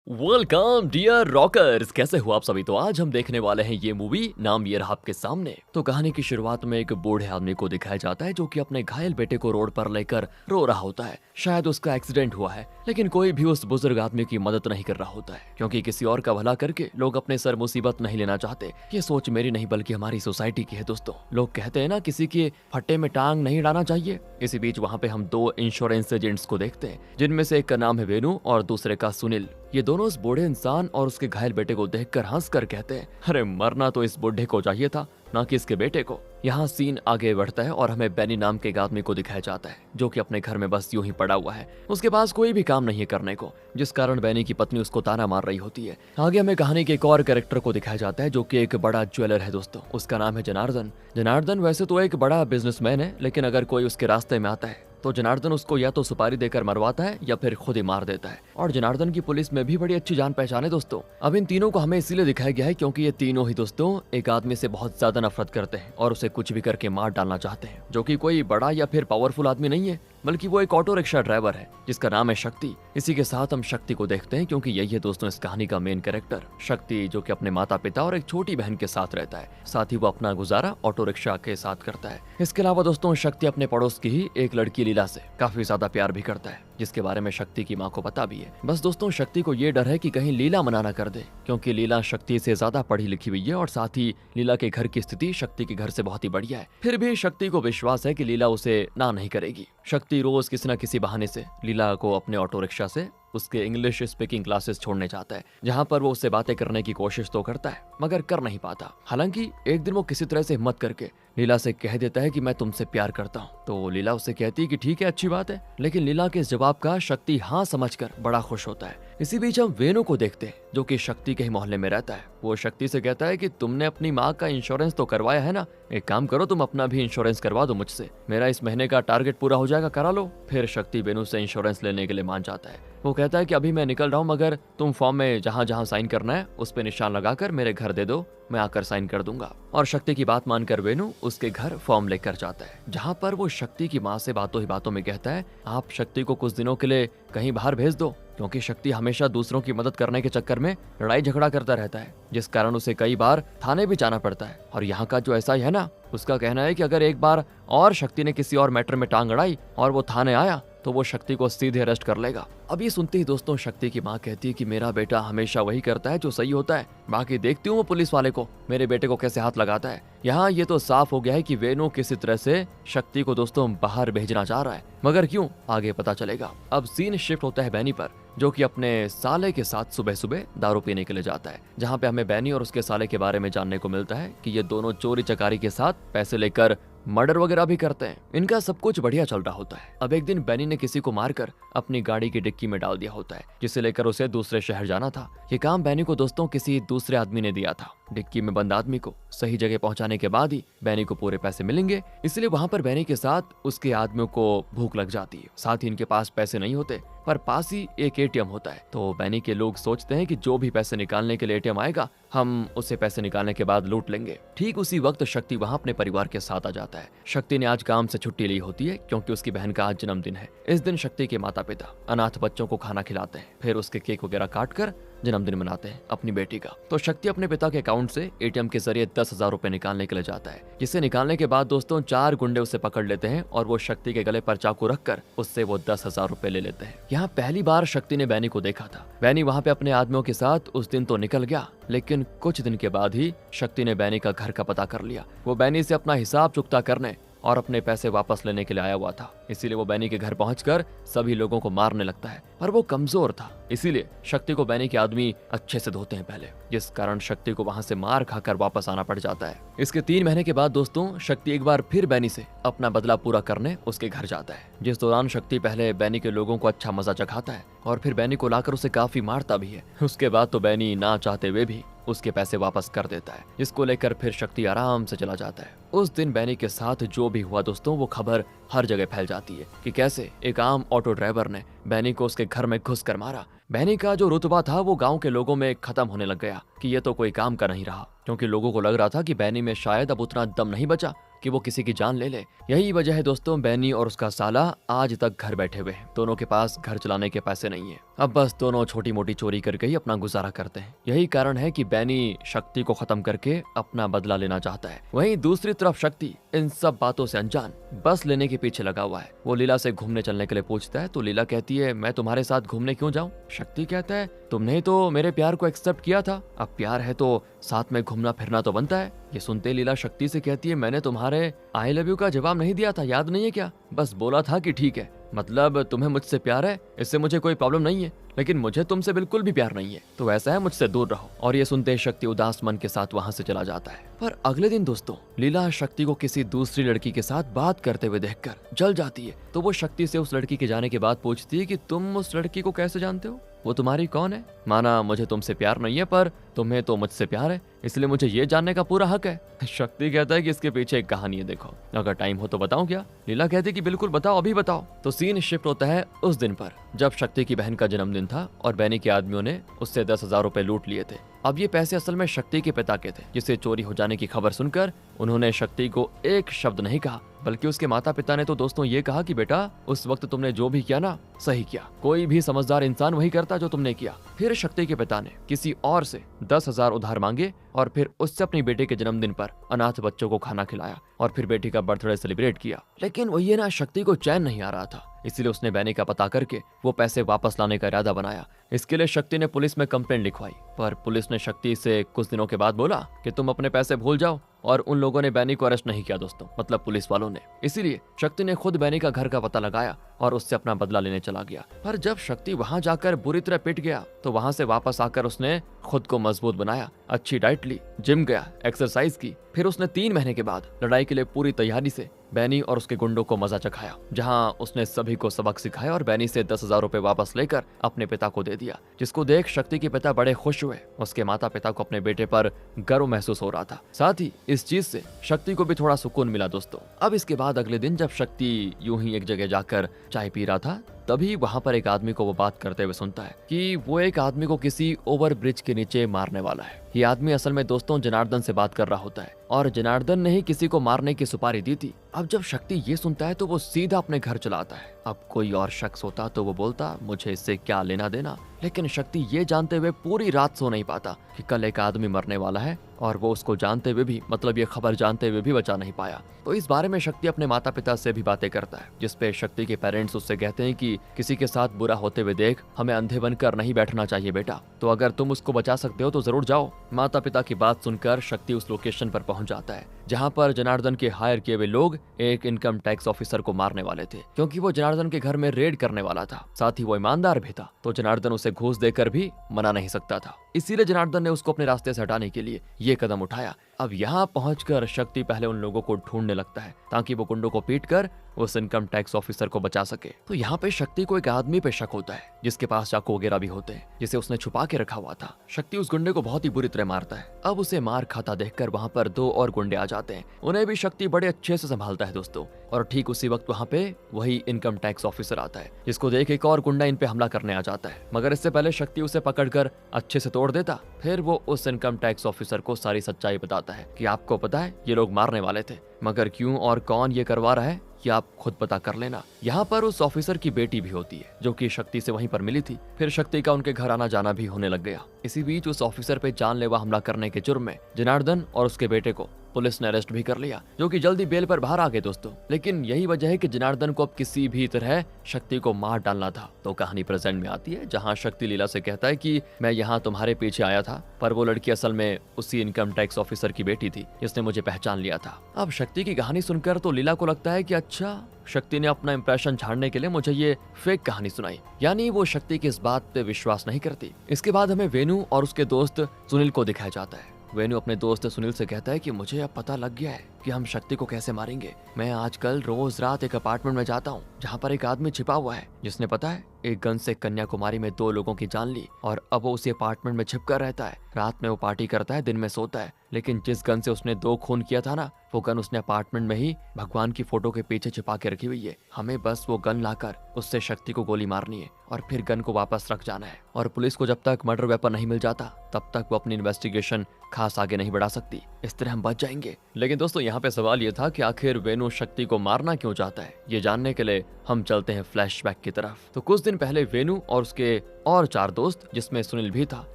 Welcome dear rockers, कैसे हो आप सभी। तो आज हम देखने वाले हैं ये मूवी, नाम ये रहा आपके सामने। तो कहानी की शुरुआत में एक बूढ़े आदमी को दिखाया जाता है जो कि अपने घायल बेटे को रोड पर लेकर रो रहा होता है। शायद उसका एक्सीडेंट हुआ है, लेकिन कोई भी उस बुजुर्ग आदमी की मदद नहीं कर रहा होता है, क्योंकि किसी और का भला करके लोग अपने सर मुसीबत नहीं लेना चाहते। ये सोच मेरी नहीं बल्कि हमारी सोसाइटी की है दोस्तों। लोग कहते हैं ना, किसी के फट्टे में टांग नहीं डालना चाहिए। इसी बीच वहाँ पे हम दो इंश्योरेंस एजेंट्स को देखते हैं, जिनमें से एक का नाम है वेनु और दूसरे का सुनील। ये दोनों उस बूढ़े इंसान और उसके घायल बेटे को देखकर हंसकर कहते हैं, अरे मरना तो इस बूढ़े को चाहिए था, ना कि इसके बेटे को। यहाँ सीन आगे बढ़ता है और हमें बेनी नाम के एक आदमी को दिखाया जाता है, जो कि अपने घर में बस यूं ही पड़ा हुआ है। उसके पास कोई भी काम नहीं है करने को, जिस कारण बेनी की पत्नी उसको ताना मार रही होती है। आगे हमें कहानी के एक और कैरेक्टर को दिखाया जाता है, जो कि एक बड़ा ज्वेलर है दोस्तों। उसका नाम है जनार्दन। जनार्दन वैसे तो एक बड़ा बिजनेसमैन है, लेकिन अगर कोई उसके रास्ते में आता है तो जनार्दन उसको या तो सुपारी देकर मरवाता है या फिर खुद ही मार देता है। और जनार्दन की पुलिस में भी बड़ी अच्छी जान पहचान है दोस्तों। अब इन तीनों को हमें इसीलिए दिखाया गया है क्योंकि ये तीनों ही दोस्तों एक आदमी से बहुत ज्यादा नफरत करते हैं और उसे कुछ भी करके मार डालना चाहते हैं, जो कि कोई बड़ा या फिर पावरफुल आदमी नहीं है, बल्कि वो एक ऑटो रिक्शा ड्राइवर है जिसका नाम है शक्ति। इसी के साथ हम शक्ति को देखते हैं, क्योंकि यही है दोस्तों इस कहानी का मेन कैरेक्टर शक्ति, जो कि अपने माता पिता और एक छोटी बहन के साथ रहता है। साथ ही वो अपना गुजारा ऑटो रिक्शा के साथ करता है। इसके अलावा दोस्तों शक्ति अपने पड़ोस की ही एक लड़की लीला से काफी ज्यादा प्यार भी करता है, जिसके बारे में शक्ति की माँ को पता भी है। बस दोस्तों शक्ति को ये डर है कि कहीं लीला मना ना कर दे, क्योंकि लीला शक्ति से ज्यादा पढ़ी लिखी हुई है और साथ ही लीला के घर की स्थिति शक्ति के घर से बहुत ही बढ़िया है। फिर भी शक्ति को विश्वास है कि लीला उसे ना नहीं करेगी। शक्ति रोज किसी न किसी बहाने से लीला को अपने ऑटो रिक्शा से उसके इंग्लिश स्पीकिंग क्लासेस छोड़ने जाता है, जहाँ पर वो उससे बातें करने की कोशिश तो करता है मगर कर नहीं पाता। हालांकि एक दिन वो किसी तरह से हिम्मत करके लीला से कह देता है कि मैं तुमसे प्यार करता हूँ। तो लीला उससे कहती है कि ठीक है, अच्छी बात है, लेकिन लीला के इस जवाब का शक्ति हाँ समझकर बड़ा खुश होता है। इसी बीच हम वेनु को देखते हैं, जो कि शक्ति के ही मोहल्ले में रहता है। वो शक्ति से कहता है कि तुमने अपनी माँ का इंश्योरेंस तो करवाया है ना, एक काम करो, तुम अपना भी इंश्योरेंस करवा दो मुझसे, मेरा इस महीने का टारगेट पूरा हो जाएगा, करा लो। फिर शक्ति वेनु से इंश्योरेंस लेने के लिए मान जाता है। वो कहता है कि अभी मैं निकल रहा हूँ, मगर तुम फॉर्म में जहाँ जहाँ साइन करना है उस पे निशान लगाकर मेरे घर दे दो, मैं आकर साइन कर दूंगा। और शक्ति की बात मानकर वेनु उसके घर फॉर्म लेकर जाता है, जहाँ पर वो शक्ति की माँ से बातों ही बातों में कहता है, आप शक्ति को कुछ दिनों के लिए कहीं बाहर भेज दो, क्योंकि शक्ति हमेशा दूसरों की मदद करने के चक्कर में लड़ाई झगड़ा करता रहता है, जिस कारण उसे कई बार थाने भी जाना पड़ता है। और यहाँ का जो एसआई है ना, उसका कहना है कि अगर एक बार और शक्ति ने किसी और मैटर में टांग अड़ाई और वो थाने आया तो वो शक्ति को सीधे अरेस्ट कर लेगा। अब ये सुनते ही दोस्तों शक्ति की माँ कहती है कि मेरा बेटा हमेशा वही करता है जो सही होता है, बाकी देखती हूँ वो पुलिस वाले को मेरे बेटे को कैसे हाथ लगाता है। यहाँ ये तो साफ हो गया है कि वेनु किसी तरह से शक्ति को दोस्तों बाहर भेजना चाह रहा है, मगर क्यों, आगे पता चलेगा। अब सीन शिफ्ट होता है बैनी पर, जो कि अपने साले के साथ सुबह सुबह दारू पीने के लिए जाता है, जहाँ पे हमें बैनी और उसके साले के बारे में जानने को मिलता है कि ये दोनों चोरी चकारी के साथ पैसे लेकर मर्डर वगैरह भी करते हैं। इनका सब कुछ बढ़िया चल रहा होता है। अब एक दिन बैनी ने किसी को मारकर अपनी गाड़ी की डिक्की में डाल दिया होता है, जिसे लेकर उसे दूसरे शहर जाना था। ये काम बैनी को दोस्तों किसी दूसरे आदमी ने दिया था। डिक्की में बंद आदमी को सही जगह पहुंचाने के बाद ही बैनी को पूरे पैसे मिलेंगे, इसलिए वहां पर बैनी के साथ उसके आदमियों को भूख लग जाती है। साथ ही इनके पास पैसे नहीं होते, पर पास ही एक एटीएम होता है। तो बैनी के लोग सोचते हैं कि जो भी पैसे निकालने के लिए एटीएम आएगा, हम उसे पैसे निकालने के बाद लूट लेंगे। ठीक उसी वक्त शक्ति वहां अपने परिवार के साथ आ जाता है। शक्ति ने आज काम से छुट्टी ली होती है, क्योंकि उसकी बहन का आज जन्मदिन है। इस दिन शक्ति के माता पिता अनाथ बच्चों को खाना खिलाते हैं, फिर उसके केक वगैरह काट कर जन्मदिन मनाते हैं अपनी बेटी का। तो शक्ति अपने पिता के अकाउंट से एटीएम के जरिए 10,000 रुपए निकालने के लिए जाता है, जिसे निकालने के बाद दोस्तों 4 गुंडे उसे पकड़ लेते हैं और वो शक्ति के गले पर चाकू रखकर उससे वो 10,000 रुपए ले लेते हैं। यहाँ पहली बार शक्ति ने बैनी को देखा था। बैनी वहाँ पे अपने आदमियों के साथ उस दिन तो निकल गया, लेकिन कुछ दिन के बाद ही शक्ति ने बैनी का घर का पता कर लिया। वो बैनी से अपना हिसाब चुकता करने और अपने पैसे वापस लेने के लिए आया हुआ था, इसीलिए वो बैनी के घर पहुंचकर सभी लोगों को मारने लगता है। पर वो कमजोर था, इसीलिए शक्ति को बैनी के आदमी अच्छे से धोते हैं पहले, जिस कारण शक्ति को वहां से मार खाकर वापस आना पड़ जाता है। इसके 3 महीने के बाद दोस्तों शक्ति एक बार फिर बैनी से अपना बदला पूरा करने उसके घर जाता है, जिस दौरान शक्ति पहले बैनी के लोगों को अच्छा मजा चखाता है और फिर बैनी को लाकर उसे काफी मारता भी है। उसके बाद तो बैनी ना चाहते हुए भी उसके पैसे वापस कर देता है, जिसको लेकर फिर शक्ति आराम से चला जाता है। उस दिन बैनी के साथ जो भी हुआ दोस्तों, वो खबर हर जगह फैल जाती है कि कैसे एक आम ऑटो ड्राइवर ने बैनी को उसके घर में घुस कर मारा। बैनी का जो रुतबा था वो गांव के लोगों में खत्म होने लग गया कि ये तो कोई काम का नहीं रहा, क्योंकि लोगों को लग रहा था कि बैनी में शायद अब उतना दम नहीं बचा कि वो किसी की जान ले ले। यही वजह है दोस्तों, बैनी और उसका साला आज तक घर बैठे हुए हैं। दोनों के पास घर चलाने के पैसे नहीं है। अब बस दोनों छोटी मोटी चोरी करके ही अपना गुजारा करते हैं। यही कारण है कि बैनी शक्ति को खत्म करके अपना बदला लेना चाहता है। वहीं दूसरी तरफ शक्ति इन सब बातों से अनजान बस लेने के पीछे लगा हुआ है। वो लीला से घूमने चलने के लिए पूछता है तो लीला कहती है मैं तुम्हारे साथ घूमने क्यों जाऊं? शक्ति कहता है तुमने तो मेरे प्यार को एक्सेप्ट किया था, अब प्यार है तो साथ में घूमना फिरना तो बनता है। ये सुनते लीला शक्ति से कहती है मैंने तुम्हारे आई लव यू का जवाब नहीं दिया था, याद नहीं है क्या? बस बोला था कि ठीक है, मतलब तुम्हें मुझसे प्यार है, इससे मुझे कोई प्रॉब्लम नहीं है, लेकिन मुझे तुमसे बिल्कुल भी प्यार नहीं है, तो ऐसा है मुझसे दूर रहो। और ये सुनते शक्ति उदास मन के साथ वहां से चला जाता है। पर अगले दिन दोस्तों लीला शक्ति को किसी दूसरी लड़की के साथ बात करते हुए देखकर जल जाती है। तो वो शक्ति से उस लड़की के जाने के बाद पूछती है कि तुम उस लड़की को कैसे जानते हो, वो तुम्हारी कौन है? माना मुझे तुमसे प्यार नहीं है पर तुम्हें तो मुझसे प्यार है, इसलिए मुझे ये जानने का पूरा हक है। शक्ति कहता है कि इसके पीछे एक कहानी है, देखो अगर टाइम हो तो बताऊं क्या? लीला कहती है कि बिल्कुल बताओ, अभी बताओ। तो सीन शिफ्ट होता है उस दिन पर जब शक्ति की बहन का जन्मदिन था और बैनी के आदमियों ने उससे 10,000 रुपए लूट लिए थे। अब ये पैसे असल में शक्ति के पिता के थे, जिसे चोरी हो जाने की खबर सुनकर उन्होंने शक्ति को एक शब्द नहीं कहा, बल्कि उसके माता पिता ने तो दोस्तों ये कहा कि बेटा उस वक्त तुमने जो भी किया ना सही किया, कोई भी समझदार इंसान वही करता जो तुमने किया। फिर शक्ति के पिता ने किसी और से 10,000 उधार मांगे और फिर उससे अपनी बेटे के जन्मदिन पर अनाथ बच्चों को खाना खिलाया और फिर बेटी का बर्थडे सेलिब्रेट किया। लेकिन वही ना शक्ति को चैन नहीं आ रहा था, इसलिए उसने बैनी का पता करके वो पैसे वापस लाने का इरादा बनाया। इसके लिए शक्ति ने पुलिस में कंप्लेंट लिखवाई, पर पुलिस ने शक्ति से कुछ दिनों के बाद बोला कि तुम अपने पैसे भूल जाओ, और उन लोगों ने बैनी को अरेस्ट नहीं किया दोस्तों, मतलब पुलिस वालों ने। इसीलिए शक्ति ने खुद बैनी का घर का पता लगाया और उससे अपना बदला लेने चला गया। पर जब शक्ति वहां जाकर बुरी तरह पिट गया तो वहां से वापस आकर उसने खुद को मजबूत बनाया, अच्छी डाइट ली, जिम गया, एक्सरसाइज की। फिर उसने 3 महीने के बाद लड़ाई के लिए पूरी तैयारी से बैनी और उसके गुंडों को मजा चखाया, जहां उसने सभी को सबक सिखाया और बैनी से 10,000 रुपए वापस लेकर अपने पिता को दे दिया, जिसको देख शक्ति के पिता बड़े खुश हुए। उसके माता पिता को अपने बेटे पर गर्व महसूस हो रहा था, साथ ही इस चीज से शक्ति को भी थोड़ा सुकून मिला दोस्तों। अब इसके बाद अगले दिन जब शक्ति यूं ही एक जगह जाकर चाय पी रहा था, तभी वहां पर एक आदमी को वो बात करते हुए सुनता है कि वो एक आदमी को किसी ओवर ब्रिज के नीचे मारने वाला है। ये आदमी असल में दोस्तों जनार्दन से बात कर रहा होता है और जनार्दन ने ही किसी को मारने की सुपारी दी थी। अब जब शक्ति ये सुनता है तो वो सीधा अपने घर चला आता है। अब कोई और शख्स होता तो वो बोलता मुझे इससे क्या लेना देना, लेकिन शक्ति ये जानते हुए पूरी रात सो नहीं पाता कि कल एक आदमी मरने वाला है, और वो उसको जानते हुए भी, मतलब ये खबर जानते हुए भी बचा नहीं पाया। तो इस बारे में शक्ति अपने माता पिता से भी बातें करता है, जिसपे शक्ति के पेरेंट्स उससे कहते हैं कि किसी के साथ बुरा होते हुए देख हमें अंधे बनकर नहीं बैठना चाहिए बेटा, तो अगर तुम उसको बचा सकते हो तो जरूर जाओ। माता पिता की बात सुनकर शक्ति उस लोकेशन पर पहुंच जाता है जहां पर जनार्दन के हायर किए हुए लोग एक इनकम टैक्स ऑफिसर को मारने वाले थे, क्योंकि वो जनार्दन के घर में रेड करने वाला था। साथ ही वो ईमानदार भी था, तो जनार्दन उसे घूस देकर भी मना नहीं सकता था। इसीलिए जनार्दन ने उसको अपने रास्ते से हटाने के लिए ये कदम उठाया। अब यहाँ पहुंचकर शक्ति पहले उन लोगों को ढूंढने लगता है ताकि वो गुंडों को पीटकर उस इनकम टैक्स ऑफिसर को बचा सके। तो यहाँ पे शक्ति को एक आदमी पे शक होता है जिसके पास चाकू वगैरह भी होते हैं, जिसे उसने छुपा के रखा हुआ था। शक्ति उस गुंडे को बहुत ही बुरी तरह मारता है। अब उसे मार खाता देखकर वहाँ पर 2 और गुंडे आ जाते हैं, उन्हें भी शक्ति बड़े अच्छे से संभालता है दोस्तों। और ठीक उसी वक्त वहाँ पे वही इनकम टैक्स ऑफिसर आता है, जिसको देख एक और गुंडा इन पे हमला करने आ जाता है, मगर इससे पहले शक्ति उसे पकड़कर अच्छे से तोड़ देता। फिर वो उस इनकम टैक्स ऑफिसर को सारी सच्चाई बताता है कि आपको पता है ये लोग मारने वाले थे, मगर क्यों और कौन ये करवा रहा है ये आप खुद पता कर लेना। यहाँ पर उस ऑफिसर की बेटी भी होती है जो कि शक्ति से वहीं पर मिली थी। फिर शक्ति का उनके घर आना जाना भी होने लग गया। इसी बीच उस ऑफिसर पे जानलेवा हमला करने के जुर्म में जनार्दन और उसके बेटे को पुलिस ने अरेस्ट भी कर लिया, जो कि जल्दी बेल पर बाहर आ गए दोस्तों। लेकिन यही वजह है कि जनार्दन को अब किसी भी तरह शक्ति को मार डालना था। तो कहानी प्रेजेंट में आती है जहां शक्ति लीला से कहता है कि मैं यहाँ तुम्हारे पीछे आया था, पर वो लड़की असल में उसी इनकम टैक्स ऑफिसर की बेटी थी जिसने मुझे पहचान लिया था। अब शक्ति की कहानी सुनकर तो लीला को लगता है कि अच्छा, शक्ति ने अपना इंप्रेशन झाड़ने के लिए मुझे ये फेक कहानी सुनाई, यानी वो शक्ति की इस बात पे विश्वास नहीं करती। इसके बाद हमें वेनु और उसके दोस्त सुनील को दिखाया जाता है। वेनु अपने दोस्त सुनील से कहता है कि मुझे अब पता लग गया है कि हम शक्ति को कैसे मारेंगे। मैं आजकल रोज रात एक अपार्टमेंट में जाता हूँ जहाँ पर एक आदमी छिपा हुआ है जिसने पता है एक गन से कन्याकुमारी में 2 लोगों की जान ली, और अब वो उसी अपार्टमेंट में छिपकर रहता है। रात में वो पार्टी करता है, दिन में सोता है, लेकिन जिस गन से उसने 2 खून किया था ना, वो गन उसने अपार्टमेंट में ही भगवान की फोटो के पीछे छिपा के रखी हुई है। हमें बस वो गन लाकर उससे शक्ति को गोली मारनी है और फिर गन को वापस रख जाना है। और पुलिस को जब तक मर्डर वेपन नहीं मिल जाता तब तक वो अपनी इन्वेस्टिगेशन खास आगे नहीं बढ़ा सकती। इस तरह हम बच जाएंगे। लेकिन दोस्तों यहाँ यहाँ पे सवाल ये था कि आखिर वेनु शक्ति को मारना क्यों चाहता है। ये जानने के लिए हम चलते हैं फ्लैशबैक की तरफ। तो कुछ दिन पहले वेनु और उसके और 4 दोस्त, जिसमें सुनील भी था,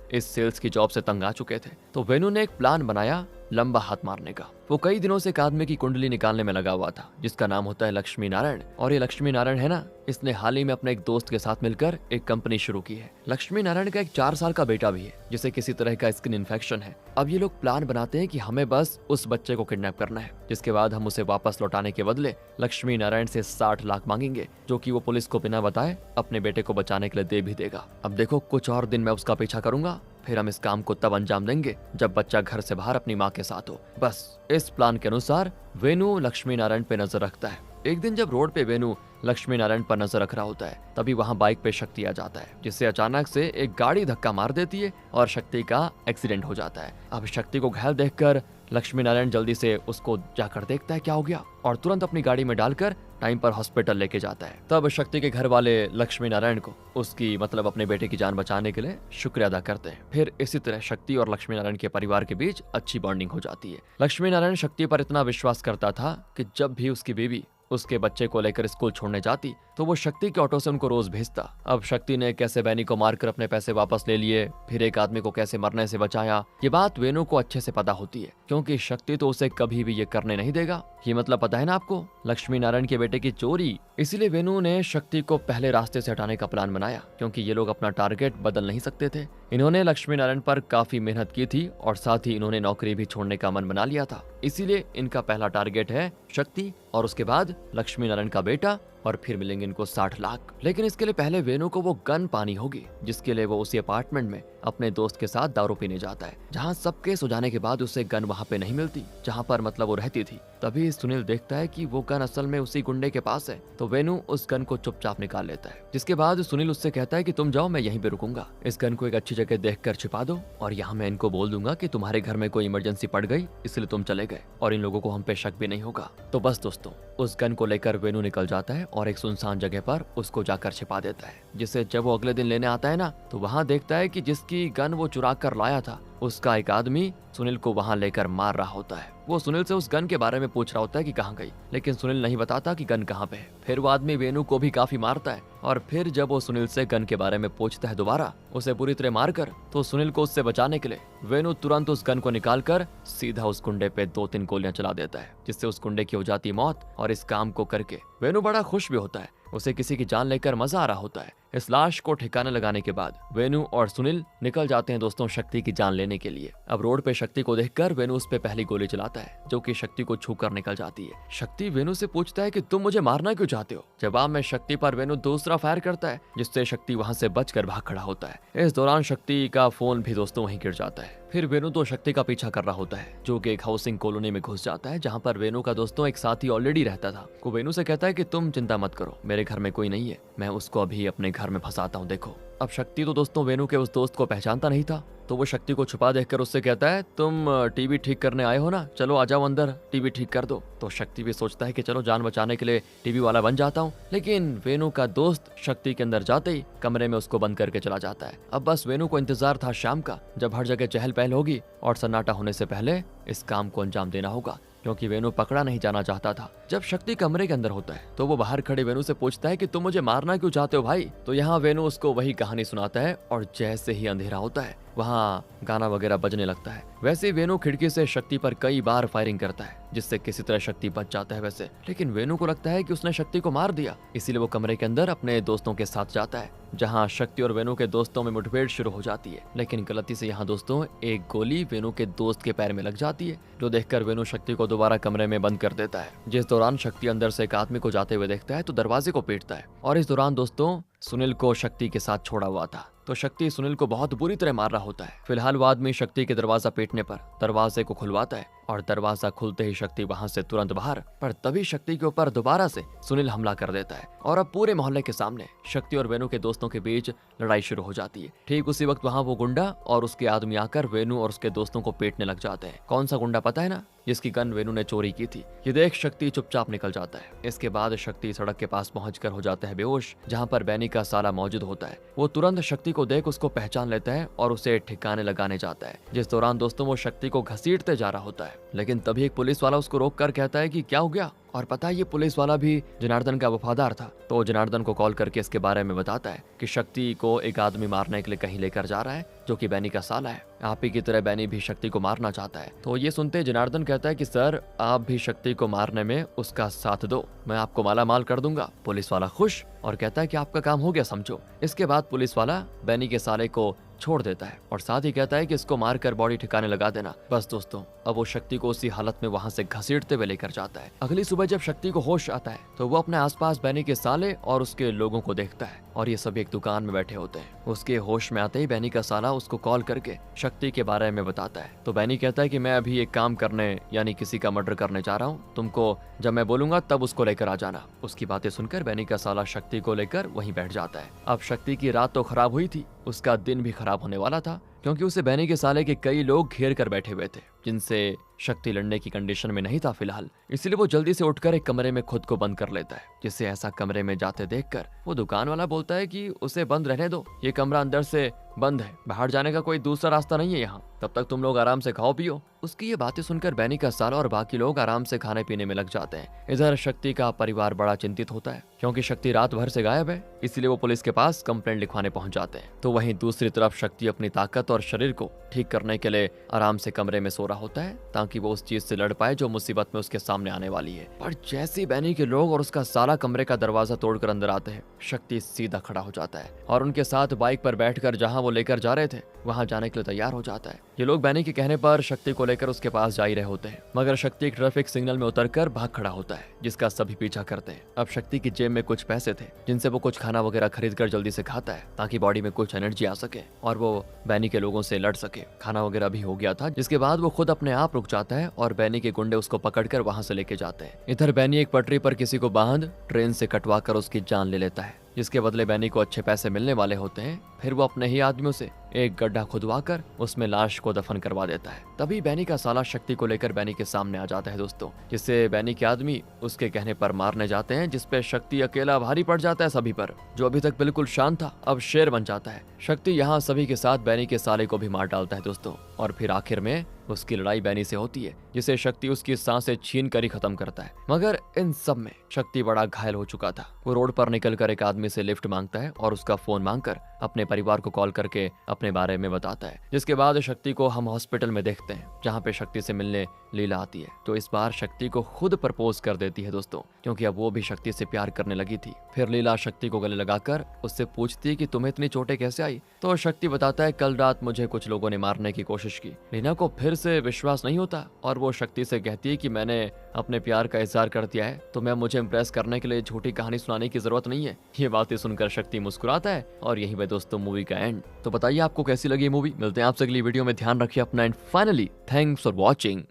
इस सेल्स की जॉब से तंग आ चुके थे। तो वेनु ने एक प्लान बनाया लंबा हाथ मारने का। वो कई दिनों से एक आदमी की कुंडली निकालने में लगा हुआ था, जिसका नाम होता है लक्ष्मी नारायण। और ये लक्ष्मी नारायण है ना, इसने हाल ही में अपने एक दोस्त के साथ मिलकर एक कंपनी शुरू की है। लक्ष्मी नारायण का एक 4 साल का बेटा भी है, जिसे किसी तरह का स्किन इन्फेक्शन है। अब ये लोग प्लान बनाते हैं कि हमें बस उस बच्चे को किडनैप करना है, जिसके बाद हम उसे वापस लौटाने के बदले लक्ष्मी नारायण से 60 लाख मांगेंगे, जो कि वो पुलिस को बिना बताए अपने बेटे को बचाने के लिए दे भी देगा। अब देखो, कुछ और दिन मैं उसका पीछा करूंगा, फिर हम इस काम को तब अंजाम देंगे जब बच्चा घर से बाहर अपनी माँ के साथ हो। बस इस प्लान के अनुसार वेनु लक्ष्मी नारायण पे नजर रखता है। एक दिन जब रोड पे वेनु लक्ष्मी नारायण पर नजर रख रहा होता है, तभी वहाँ बाइक पे शक्ति आ जाता है, जिससे अचानक से एक गाड़ी धक्का मार देती है और शक्ति का एक्सीडेंट हो जाता है। अब शक्ति को घायल देखकर लक्ष्मी नारायण जल्दी से उसको जाकर देखता है क्या हो गया, और तुरंत अपनी गाड़ी में डालकर टाइम पर हॉस्पिटल लेके जाता है। तब शक्ति के घर वाले लक्ष्मी नारायण को उसकी मतलब अपने बेटे की जान बचाने के लिए शुक्रिया अदा करते हैं। फिर इसी तरह शक्ति और लक्ष्मी नारायण के परिवार के बीच अच्छी बॉन्डिंग हो जाती है। लक्ष्मी नारायण शक्ति पर इतना विश्वास करता था कि जब भी उसकी बीवी उसके बच्चे को लेकर स्कूल छोड़ने जाती तो वो शक्ति के ऑटो से उनको रोज भेजता। अब शक्ति ने कैसे बैनी को मारकर अपने पैसे वापस ले लिए, फिर एक आदमी को कैसे मरने से बचाया, ये बात वेनु को अच्छे से पता होती है, क्योंकि शक्ति तो उसे कभी भी ये करने नहीं देगा। ये मतलब पता है ना आपको, लक्ष्मी नारायण के बेटे की चोरी। इसीलिए वेनु ने शक्ति को पहले रास्ते से हटाने का प्लान बनाया, क्योंकि ये लोग अपना टारगेट बदल नहीं सकते थे। इन्होंने लक्ष्मी नारायण पर काफी मेहनत की थी और साथ ही इन्होंने नौकरी भी छोड़ने का मन बना लिया था। इसीलिए इनका पहला टारगेट है शक्ति, और उसके बाद लक्ष्मी नारायण का बेटा, और फिर मिलेंगे इनको 60 लाख। लेकिन इसके लिए पहले वेनु को वो गन पानी होगी, जिसके लिए वो उसी अपार्टमेंट में अपने दोस्त के साथ दारू पीने जाता है, जहाँ सबके सो जाने के बाद उसे गन वहाँ पे नहीं मिलती, जहाँ पर मतलब वो रहती थी। तभी सुनील देखता है कि वो गन असल में उसी गुंडे के पास है, तो वेनु उस गन को चुपचाप निकाल लेता है। जिसके बाद सुनील उससे कहता है कि तुम जाओ, मैं यहीं पे रुकूंगा, इस गन को एक अच्छी जगह देखकर छिपा दो, और यहाँ मैं इनको बोल दूंगा कि तुम्हारे घर में कोई इमरजेंसी पड़ गई इसलिए तुम चले गए, और इन लोगों को हम पे शक भी नहीं होगा। तो बस दोस्तों, उस गन को लेकर वेनु निकल जाता है और एक सुनसान जगह पर उसको जाकर छिपा देता है, जिसे जब वो अगले दिन लेने आता है ना, तो वहाँ देखता है कि जिसकी गन वो चुरा कर लाया था, उसका एक आदमी सुनील को वहाँ लेकर मार रहा होता है। वो सुनील से उस गन के बारे में पूछ रहा होता है कि कहाँ गई, लेकिन सुनील नहीं बताता कि गन कहाँ पे है। फिर वो आदमी वेनु को भी काफी मारता है, और फिर जब वो सुनील से गन के बारे में पूछता है दोबारा, उसे पूरी तरह मारकर, तो सुनील को उससे बचाने के लिए वेनु तुरंत उस गन को निकालकर सीधा उस गुंडे पे 2-3 गोलियां चला देता है, जिससे उस गुंडे की हो जाती है मौत। और इस काम को करके वेनु बड़ा खुश भी होता है, उसे किसी की जान लेकर मजा आ रहा होता है। इस लाश को ठिकाने लगाने के बाद वेनु और सुनील निकल जाते हैं दोस्तों शक्ति की जान लेने के लिए। अब रोड पे शक्ति को देखकर वेनु उस पे पहली गोली चलाता है, जो कि शक्ति को छूकर निकल जाती है। शक्ति वेनु से पूछता है कि तुम मुझे मारना क्यों चाहते हो। जवाब में शक्ति पर वेनु दूसरा फायर करता है, जिससे शक्ति वहां से बचकर भाग खड़ा होता है। इस दौरान शक्ति का फोन भी दोस्तों वहीं गिर जाता है। फिर वेनु तो शक्ति का पीछा कर रहा होता है, जो कि एक हाउसिंग कॉलोनी में घुस जाता है, जहाँ पर वेनु का दोस्तों एक साथी ऑलरेडी रहता था। वो वेनु से कहता है कि तुम चिंता मत करो, मेरे घर में कोई नहीं है, मैं उसको अभी अपने घर में फंसाता हूँ, देखो। अब शक्ति तो दोस्तों वेनु के उस दोस्त को पहचानता नहीं था, तो वो शक्ति को छुपा देखकर उससे कहता है तुम टीवी ठीक करने आए हो ना, चलो आ जाओ अंदर, टीवी ठीक कर दो। तो शक्ति भी सोचता है कि चलो जान बचाने के लिए टीवी वाला बन जाता हूँ, लेकिन वेनु का दोस्त शक्ति के अंदर जाते ही कमरे में उसको बंद करके चला जाता है। अब बस वेनु को इंतजार था शाम का, जब हर जगह चहल पहल होगी और सन्नाटा होने से पहले इस काम को अंजाम देना होगा, क्योंकि वेनु पकड़ा नहीं जाना चाहता था। जब शक्ति कमरे के अंदर होता है तो वो बाहर खड़े वेनु से पूछता है कि तुम मुझे मारना क्यों चाहते हो भाई। तो यहाँ वेनु उसको वही कहानी सुनाता है, और जैसे ही अंधेरा होता है वहाँ गाना वगैरह बजने लगता है। वैसे वेनु खिड़की से शक्ति पर कई बार फायरिंग करता है, जिससे किसी तरह शक्ति बच जाता है वैसे, लेकिन वेनु को लगता है कि उसने शक्ति को मार दिया, इसीलिए वो कमरे के अंदर अपने दोस्तों के साथ जाता है, जहाँ शक्ति और वेनु के दोस्तों में मुठभेड़ शुरू हो जाती है। लेकिन गलती से यहाँ दोस्तों एक गोली वेनु के दोस्त के पैर में लग जाती है, जो देखकर वेनु शक्ति को दोबारा कमरे में बंद कर देता है। जिस दौरान शक्ति अंदर से एक आदमी को जाते हुए देखता है तो दरवाजे को पीटता है, और इस दौरान दोस्तों सुनील को शक्ति के साथ छोड़ा हुआ था, तो शक्ति सुनील को बहुत बुरी तरह मार रहा होता है। फिलहाल वो आदमी शक्ति के दरवाजा पीटने पर दरवाजे को खुलवाता है, और दरवाजा खुलते ही शक्ति वहां से तुरंत बाहर। पर तभी शक्ति के ऊपर दोबारा से सुनील हमला कर देता है, और अब पूरे मोहल्ले के सामने शक्ति और वेनु के दोस्तों के बीच लड़ाई शुरू हो जाती है। ठीक उसी वक्त वहाँ वो गुंडा और उसके आदमी आकर वेनु और उसके दोस्तों को पीटने लग जाते हैं। कौन सा गुंडा पता है ना, जिसकी गन वेनु ने चोरी की थी। ये देख शक्ति चुपचाप निकल जाता है। इसके बाद शक्ति सड़क के पास पहुंचकर हो जाता है बेहोश, जहाँ पर बैनी का साला मौजूद होता है। वो तुरंत शक्ति को देख उसको पहचान लेता है और उसे ठिकाने लगाने जाता है। जिस दौरान दोस्तों वो शक्ति को घसीटते जा रहा होता है, लेकिन तभी एक पुलिस वाला उसको रोक कर कहता है कि क्या हो गया। और पता है ये पुलिस वाला भी जनार्दन का वफादार था, तो जनार्दन को कॉल करके इसके बारे में बताता है कि शक्ति को एक आदमी मारने के लिए कहीं लेकर जा रहा है जो कि बैनी का साला है। आप ही की तरह बैनी भी शक्ति को मारना चाहता है। तो ये सुनते जनार्दन कहता है कि सर आप भी शक्ति को मारने में उसका साथ दो, मैं आपको माला माल कर दूंगा। पुलिस वाला खुश और कहता है कि आपका काम हो गया समझो। इसके बाद पुलिस वाला बैनी के साले को छोड़ देता है और साथ ही कहता है कि इसको मारकर बॉडी ठिकाने लगा देना। बस दोस्तों अब वो शक्ति को उसी हालत में वहां से घसीटते हुए लेकर जाता है। अगली सुबह जब शक्ति को होश आता है तो वो अपने आसपास बैनी के साले और उसके लोगों को देखता है और ये सभी एक दुकान में बैठे होते हैं। उसके होश में आते ही बैनी का साला उसको कॉल करके शक्ति के बारे में बताता है। तो बैनी कहता है कि मैं अभी एक काम करने यानी किसी का मर्डर करने जा रहा हूँ, तुमको जब मैं बोलूंगा तब उसको लेकर आ जाना। उसकी बातें सुनकर बैनी का साला शक्ति को लेकर वहीं बैठ जाता है। अब शक्ति की रात तो खराब हुई थी, उसका दिन भी खराब होने वाला था क्योंकि उसे बैनी के साले के कई लोग घेर कर बैठे हुए थे जिनसे शक्ति लड़ने की कंडीशन में नहीं था फिलहाल। इसलिए वो जल्दी से उठकर एक कमरे में खुद को बंद कर लेता है, जिसे ऐसा कमरे में जाते देखकर वो दुकान वाला बोलता है कि उसे बंद रहने दो, ये कमरा अंदर से बंद है, बाहर जाने का कोई दूसरा रास्ता नहीं है यहाँ, तब तक तुम लोग आराम से खाओ पियो। उसकी ये बातें सुनकर बैनी का साला और बाकी लोग आराम से खाने पीने में लग जाते हैं। इधर शक्ति का परिवार बड़ा चिंतित होता है क्योंकि शक्ति रात भर से गायब है, इसलिए वो पुलिस के पास कंप्लेंट लिखवाने पहुंच जाते हैं। तो वहीं दूसरी तरफ शक्ति अपनी ताकत और शरीर को ठीक करने के लिए आराम से कमरे में सो रहा होता है ताकि वो उस चीज से लड़ पाए जो मुसीबत में उसके सामने आने वाली है। पर जैसे बैनी के लोग और उसका साला कमरे का दरवाजा तोड़कर अंदर आते हैं, शक्ति सीधा खड़ा हो जाता है और उनके साथ बाइक पर बैठकर जहां वो लेकर जा रहे थे वहां जाने के लिए तैयार हो जाता है। ये लोग बैनी के कहने पर शक्ति को लेकर उसके पास जा ही रहे होते हैं, मगर शक्ति एक ट्रैफिक सिग्नल में उतरकर भाग खड़ा होता है जिसका सभी पीछा करते हैं। अब शक्ति की जेब में कुछ पैसे थे जिनसे वो कुछ खाना वगैरह खरीद कर जल्दी से खाता है ताकि बॉडी में कुछ एनर्जी आ सके और वो बैनी के लोगों से लड़ सके। खाना वगैरह भी हो गया था, जिसके बाद वो खुद अपने आप रुक जाता है और बैनी के गुंडे उसको पकड़कर वहां से लेके जाते हैं। इधर बैनी एक पटरी पर किसी को बांध ट्रेन से कटवा कर उसकी जान ले लेता है, जिसके बदले बैनी को अच्छे पैसे मिलने वाले होते हैं। फिर वो अपने ही आदमियों से एक गड्ढा खुदवाकर उसमें लाश को दफन करवा देता है। तभी बैनी का साला शक्ति को लेकर बैनी के सामने आ जाता है दोस्तों, जिससे बैनी के आदमी उसके कहने पर मारने जाते हैं, जिसपे शक्ति अकेला भारी पड़ जाता है सभी पर। जो अभी तक बिल्कुल शांत था अब शेर बन जाता है। शक्ति यहाँ सभी के साथ बैनी के साले को भी मार डालता है दोस्तों, और फिर आखिर में उसकी लड़ाई बैनी से होती है जिसे शक्ति उसकी सांसें छीन कर ही खत्म करता है। मगर इन सब में शक्ति बड़ा घायल हो चुका था। वो रोड पर निकलकर एक आदमी से लिफ्ट मांगता है और उसका फोन मांगकर अपने परिवार को कॉल करके अपने बारे में बताता है। जिसके बाद शक्ति को हम हॉस्पिटल में देखते हैं जहाँ पे शक्ति से मिलने लीला आती है। तो इस बार शक्ति को खुद प्रपोज कर देती है दोस्तों, क्योंकि अब वो भी शक्ति से प्यार करने लगी थी। फिर लीला शक्ति को गले लगाकर उससे पूछती है कि तुम्हें इतनी चोटें कैसे आई। तो शक्ति बताता है कल रात मुझे कुछ लोगों ने मारने की कोशिश की। लीना को फिर से विश्वास नहीं होता और वो शक्ति से कहती है कि मैंने अपने प्यार का इजहार कर दिया है, तो मैं मुझे इम्प्रेस करने के लिए झूठी कहानी सुनाने की जरूरत नहीं है। ये बातें सुनकर शक्ति मुस्कुराता है और यही पे दोस्तों मूवी का एंड। तो बताइए आपको कैसी लगी मूवी। मिलते हैं आपसे अगली वीडियो में, ध्यान रखिए अपना and finally thanks for watching.